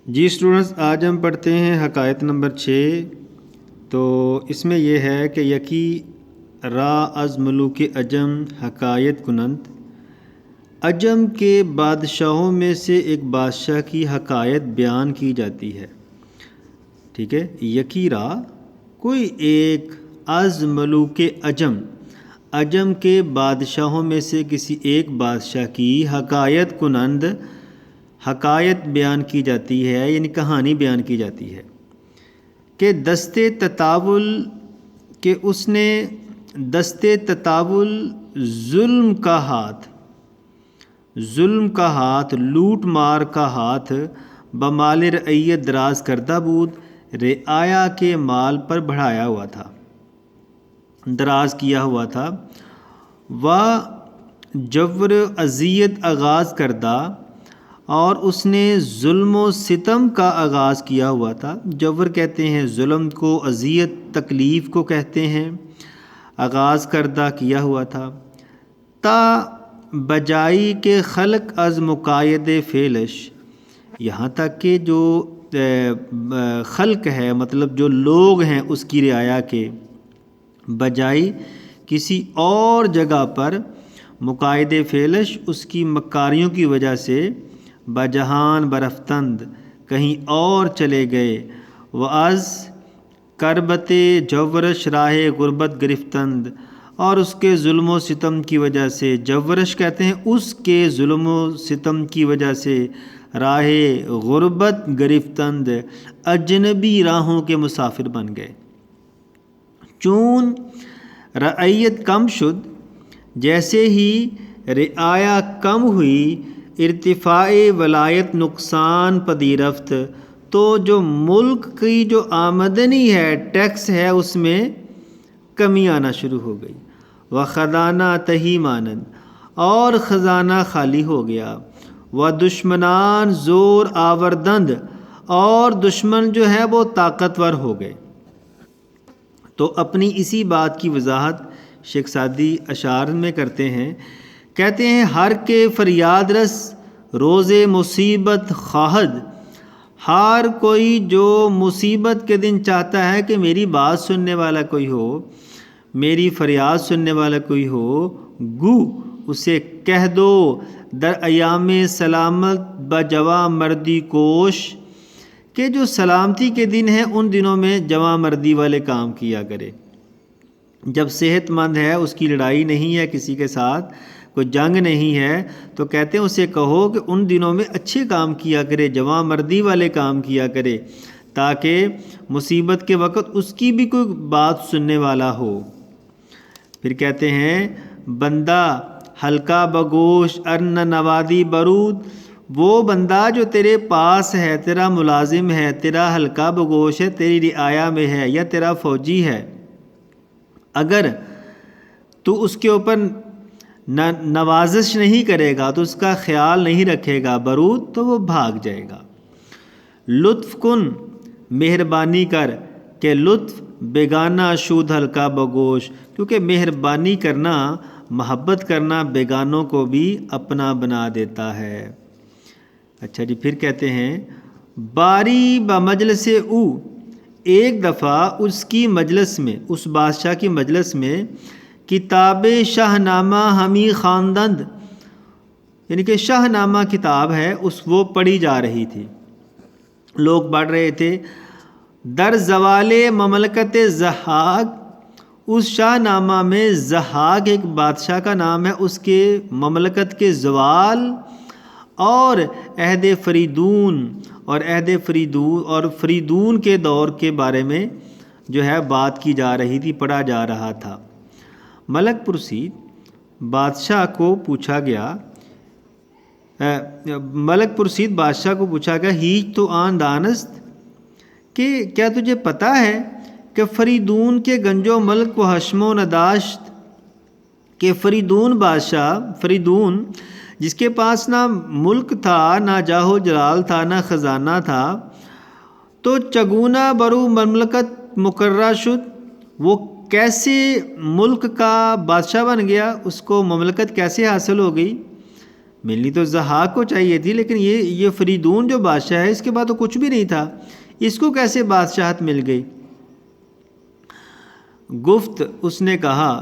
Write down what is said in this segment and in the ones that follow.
جی students, آج ہم پڑھتے ہیں حکایت نمبر 6۔ تو اس میں یہ ہے کہ یکی را از ملوک عجم حکایت کنند، عجم کے بادشاہوں میں سے ایک بادشاہ کی حکایت بیان کی جاتی ہے۔ ٹھیک ہے، یکی را کوئی ایک، از ملوک عجم عجم کے بادشاہوں میں سے کسی ایک بادشاہ کی حکایت کنند حکایت بیان کی جاتی ہے، یعنی کہانی بیان کی جاتی ہے کہ دستے تطاول کہ اس نے دستے تطاول ظلم کا ہاتھ لوٹ مار کا ہاتھ بمال رعیت دراز کردہ بود، رعایا کے مال پر بڑھایا ہوا تھا، دراز کیا ہوا تھا۔ و جور اذیت آغاز کردہ، اور اس نے ظلم و ستم کا آغاز کیا ہوا تھا۔ جور کہتے ہیں ظلم کو، اذیت تکلیف کو کہتے ہیں۔ آغاز کردہ کیا ہوا تھا، تا بجائی کے خلق از مقاید فعلش، یہاں تک کہ جو خلق ہے، مطلب جو لوگ ہیں اس کی رعایا کے، بجائی کسی اور جگہ پر، مقاید فعلش اس کی مکاریوں کی وجہ سے، بجہان برفتند کہیں اور چلے گئے، وَاَز کربت جورش راہ غربت گرفتند، اور اس کے ظلم و ستم کی وجہ سے، جورش کہتے ہیں اس کے ظلم و ستم کی وجہ سے، راہ غربت گرفتند اجنبی راہوں کے مسافر بن گئے۔ چون رعیت کم شد، جیسے ہی رعایا کم ہوئی، ارتفاع ولایت نقصان پذیرفت، تو جو ملک کی جو آمدنی ہے، ٹیکس ہے، اس میں کمی آنا شروع ہو گئی۔ وخزانہ تہی مانند، اور خزانہ خالی ہو گیا۔ و دشمنان زور آوردند، اور دشمن جو ہے وہ طاقتور ہو گئے۔ تو اپنی اسی بات کی وضاحت شیخ سعدی اشعار میں کرتے ہیں، کہتے ہیں ہر کے فریاد رس روز مصیبت خواہد، ہر کوئی جو مصیبت کے دن چاہتا ہے کہ میری بات سننے والا کوئی ہو، میری فریاد سننے والا کوئی ہو، گو اسے کہہ دو در ایام سلامت بجوا مردی کوش، کہ جو سلامتی کے دن ہیں ان دنوں میں جواں مردی والے کام کیا کرے۔ جب صحت مند ہے، اس کی لڑائی نہیں ہے کسی کے ساتھ، کوئی جنگ نہیں ہے، تو کہتے ہیں اسے کہو کہ ان دنوں میں اچھے کام کیا کرے، جواں مردی والے کام کیا کرے، تاکہ مصیبت کے وقت اس کی بھی کوئی بات سننے والا ہو۔ پھر کہتے ہیں بندہ ہلکا بگوش ارن نوادی برود، وہ بندہ جو تیرے پاس ہے، تیرا ملازم ہے، تیرا ہلکا بگوش ہے، تیری رعایا میں ہے یا تیرا فوجی ہے، اگر تو اس کے اوپر نوازش نہیں کرے گا، تو اس کا خیال نہیں رکھے گا، برود، تو وہ بھاگ جائے گا۔ لطف کن، مہربانی کر، کہ لطف بیگانہ شود ہلکا بگوش، کیونکہ مہربانی کرنا، محبت کرنا بیگانوں کو بھی اپنا بنا دیتا ہے۔ اچھا جی، پھر کہتے ہیں باری بمجلس او، ایک دفعہ اس کی مجلس میں، اس بادشاہ کی مجلس میں، کتاب شاہ نامہ ہمی خواندند، یعنی کہ شاہ نامہ کتاب ہے وہ پڑھی جا رہی تھی، لوگ پڑھ رہے تھے۔ در زوال مملکت ضحاک، اس شاہ نامہ میں ضحاک ایک بادشاہ کا نام ہے، اس کے مملکت کے زوال اور عہد فریدون اور فریدون کے دور کے بارے میں جو ہے بات کی جا رہی تھی، پڑھا جا رہا تھا۔ ملک پرسید، بادشاہ کو پوچھا گیا، ہیچ تو آن دانست، کہ کیا تجھے پتہ ہے کہ فریدون کے گنج و ملک و حشم و نداشت، کہ فریدون بادشاہ، فریدون جس کے پاس نہ ملک تھا، نہ جاہ و جلال تھا، نہ خزانہ تھا، تو چگونہ برو مملکت مقررہ شد، وہ کیسے ملک کا بادشاہ بن گیا، اس کو مملکت کیسے حاصل ہو گئی؟ ملنی تو ضحاک کو چاہیے تھی، لیکن یہ فریدون جو بادشاہ ہے اس کے بعد تو کچھ بھی نہیں تھا، اس کو کیسے بادشاہت مل گئی؟ گفت اس نے کہا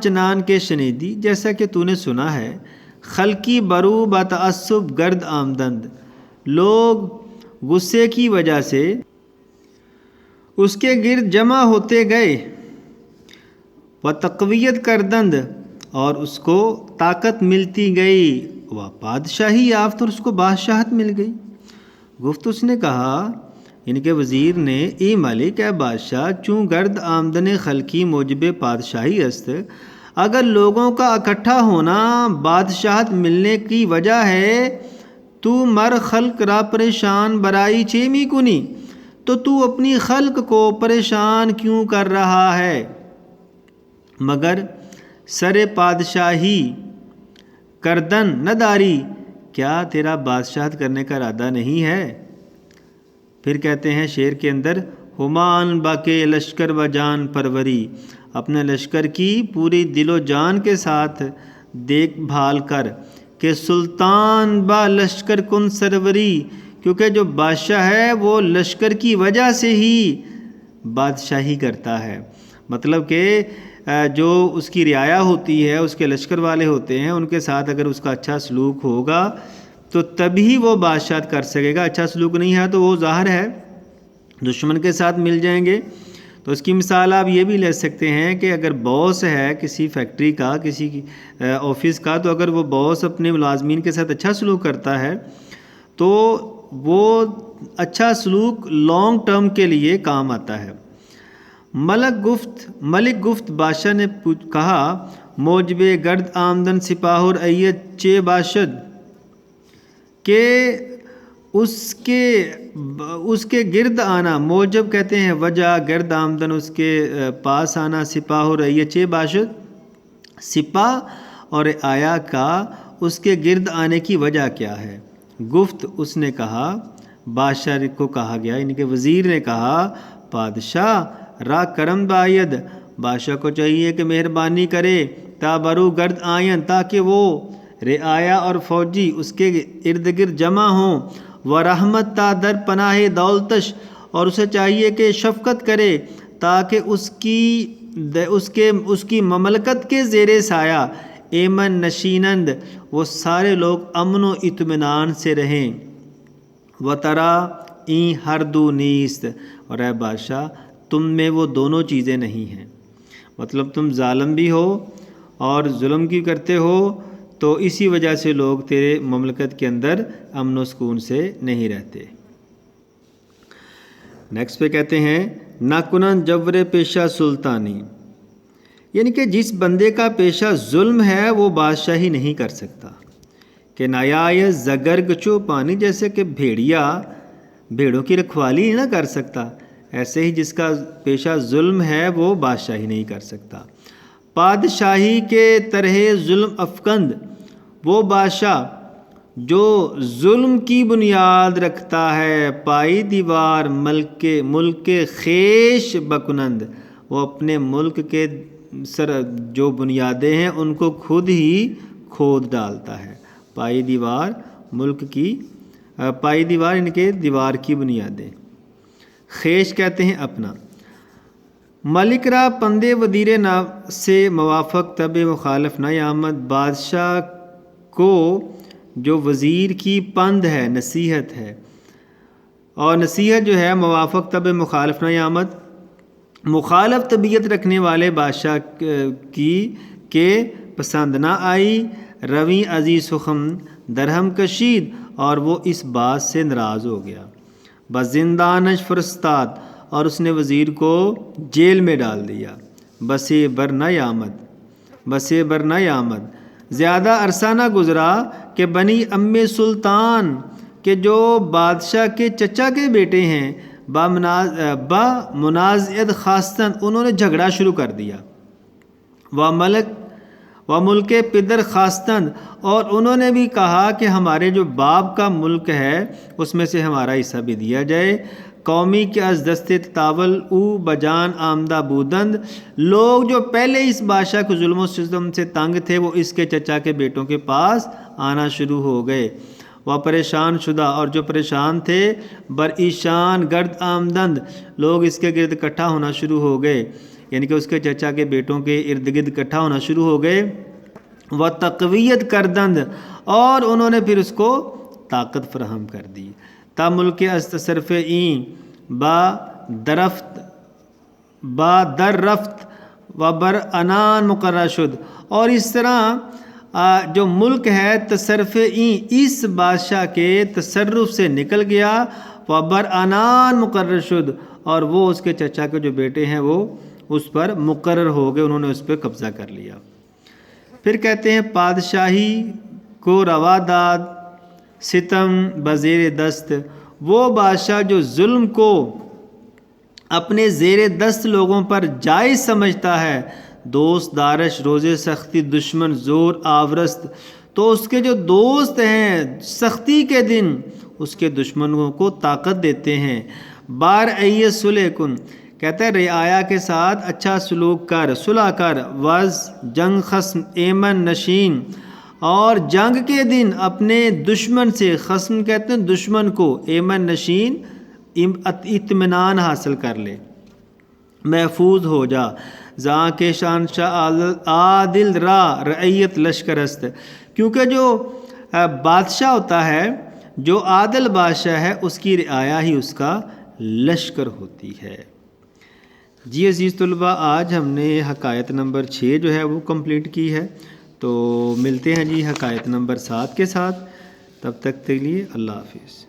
چنان کے شنیدی، جیسا کہ تو نے سنا ہے، خلقی برو بتعصب گرد آمدند، لوگ غصے کی وجہ سے اس کے گرد جمع ہوتے گئے، و تقویت کردند، اور اس کو طاقت ملتی گئی، و بادشاہی یافت، اور اس کو بادشاہت مل گئی۔ گفت اس نے کہا، ان کے وزیر نے، ای ملک، اے بادشاہ، چوں گرد آمدن خلقی موجب پادشاہی است، اگر لوگوں کا اکٹھا ہونا بادشاہت ملنے کی وجہ ہے، تو مر خلق را پریشان برائی چیمی کنی، تو اپنی خلق کو پریشان کیوں کر رہا ہے؟ مگر سر پادشاہی کردن نہ داری، کیا تیرا بادشاہت کرنے کا ارادہ نہیں ہے؟ پھر کہتے ہیں شعر کے اندر، ہمان باقی لشکر و جان پروری، اپنے لشکر کی پوری دل و جان کے ساتھ دیکھ بھال کر، کہ سلطان با لشکر کن سروری، کیونکہ جو بادشاہ ہے وہ لشکر کی وجہ سے ہی بادشاہی کرتا ہے۔ مطلب کہ جو اس کی رعایا ہوتی ہے، اس کے لشکر والے ہوتے ہیں، ان کے ساتھ اگر اس کا اچھا سلوک ہوگا تو تبھی وہ بادشاہت کر سکے گا۔ اچھا سلوک نہیں ہے تو وہ ظاہر ہے دشمن کے ساتھ مل جائیں گے۔ تو اس کی مثال آپ یہ بھی لے سکتے ہیں کہ اگر باس ہے کسی فیکٹری کا، کسی آفس کا، تو اگر وہ باس اپنے ملازمین کے ساتھ اچھا سلوک کرتا ہے تو وہ اچھا سلوک لانگ ٹرم کے لیے کام آتا ہے۔ ملک گفت بادشاہ نے کہا، موجب گرد آمدن سپاہ اور ایت چے باشد، کہ اس کے گرد آنا، موجب کہتے ہیں وجہ، گرد آمدن اس کے پاس آنا، سپاہ اور ایت چے باشد، سپاہ اور آیا کا اس کے گرد آنے کی وجہ کیا ہے؟ گفت اس نے کہا، بادشاہ کو کہا گیا، ان کے وزیر نے کہا، بادشاہ را کرم باید، بادشاہ کو چاہیے کہ مہربانی کرے، تا برو گرد آئین، تاکہ وہ رعایا اور فوجی اس کے ارد گرد جمع ہوں، و رحمت تا در پناہ دولتش، اور اسے چاہیے کہ شفقت کرے تاکہ اس کی مملکت کے زیر سایہ ایمن نشینند، وہ سارے لوگ امن و اطمینان سے رہیں، و ترا این ہر دو نیست، اور اے بادشاہ تم میں وہ دونوں چیزیں نہیں ہیں، مطلب تم ظالم بھی ہو اور ظلم کی کرتے ہو، تو اسی وجہ سے لوگ تیرے مملکت کے اندر امن و سکون سے نہیں رہتے۔ نیکسٹ پہ کہتے ہیں، ناکنن جور پیشہ سلطانی، یعنی کہ جس بندے کا پیشہ ظلم ہے وہ بادشاہی نہیں کر سکتا، کہ نایائے زگرگ چو پانی، جیسے کہ بھیڑوں کی رکھوالی نہ کر سکتا، ایسے ہی جس کا پیشہ ظلم ہے وہ بادشاہی نہیں کر سکتا۔ پادشاہی کے طرح ظلم افکند، وہ بادشاہ جو ظلم کی بنیاد رکھتا ہے، پائی دیوار ملک کے خیش بکنند، وہ اپنے ملک کے جو بنیادیں ہیں ان کو خود ہی کھود ڈالتا ہے۔ پائی دیوار ان کے دیوار کی بنیادیں، خیش کہتے ہیں اپنا۔ ملک را پندے ودیر سے موافق طب مخالف نہ آمد، بادشاہ کو جو وزیر کی پند ہے، نصیحت ہے، اور نصیحت جو ہے موافق طب مخالف نہ آمد، مخالف طبیعت رکھنے والے بادشاہ کی کہ پسند نہ آئی، روی عزیز سخم درہم کشید، اور وہ اس بات سے ناراض ہو گیا، بس زندانش فرستاد، اور اس نے وزیر کو جیل میں ڈال دیا، بسے بر نہ آمد، زیادہ عرصہ نہ گزرا کہ بنی ام سلطان، کہ جو بادشاہ کے چچا کے بیٹے ہیں، با منازعت خاصتاً، انہوں نے جھگڑا شروع کر دیا، و ملک پدر خواستند، اور انہوں نے بھی کہا کہ ہمارے جو باپ کا ملک ہے اس میں سے ہمارا حصہ بھی دیا جائے۔ قومی کے از دست تاول او بجان آمدہ بودند، لوگ جو پہلے اس بادشاہ کے ظلم و ستم سے تنگ تھے وہ اس کے چچا کے بیٹوں کے پاس آنا شروع ہو گئے۔ وہ پریشان شدہ، اور جو پریشان تھے بر ایشان گرد آمدند، لوگ اس کے گرد اکٹھا ہونا شروع ہو گئے، یعنی کہ اس کے چچا کے بیٹوں کے ارد گرد اکٹھا ہونا شروع ہو گئے۔ وہ تقویت کردند، اور انہوں نے پھر اس کو طاقت فراہم کر دی۔ تا ملک از تصرف این با در رفت و بر انان مقرر شد، اور اس طرح جو ملک ہے تصرف این اس بادشاہ کے تصرف سے نکل گیا، و بر انان مقرر شد، اور وہ اس کے چچا کے جو بیٹے ہیں وہ اس پر مقرر ہو گئے، انہوں نے اس پہ قبضہ کر لیا۔ پھر کہتے ہیں پادشاہی کو روا داد ستم بزیر دست، وہ بادشاہ جو ظلم کو اپنے زیر دست لوگوں پر جائز سمجھتا ہے، دوست دارش روزے سختی دشمن زور آورست، تو اس کے جو دوست ہیں سختی کے دن اس کے دشمنوں کو طاقت دیتے ہیں۔ بار ایت صلح کن، کہتا ہے رعایا کے ساتھ اچھا سلوک کر، صلح کر، وز جنگ خصم ایمن نشین، اور جنگ کے دن اپنے دشمن سے، خصم کہتے ہیں دشمن کو، ایمن نشین اطمینان حاصل کر لے، محفوظ ہو جا۔ زاں کے شانشاہ عادل را رعیت لشکرست، کیونکہ جو بادشاہ ہوتا ہے، جو عادل بادشاہ ہے، اس کی رعایا ہی اس کا لشکر ہوتی ہے۔ جی عزیز طلباء، آج ہم نے حکایت نمبر 6 جو ہے وہ کمپلیٹ کی ہے، تو ملتے ہیں جی حکایت نمبر 7 کے ساتھ، تب تک کے لیے اللہ حافظ۔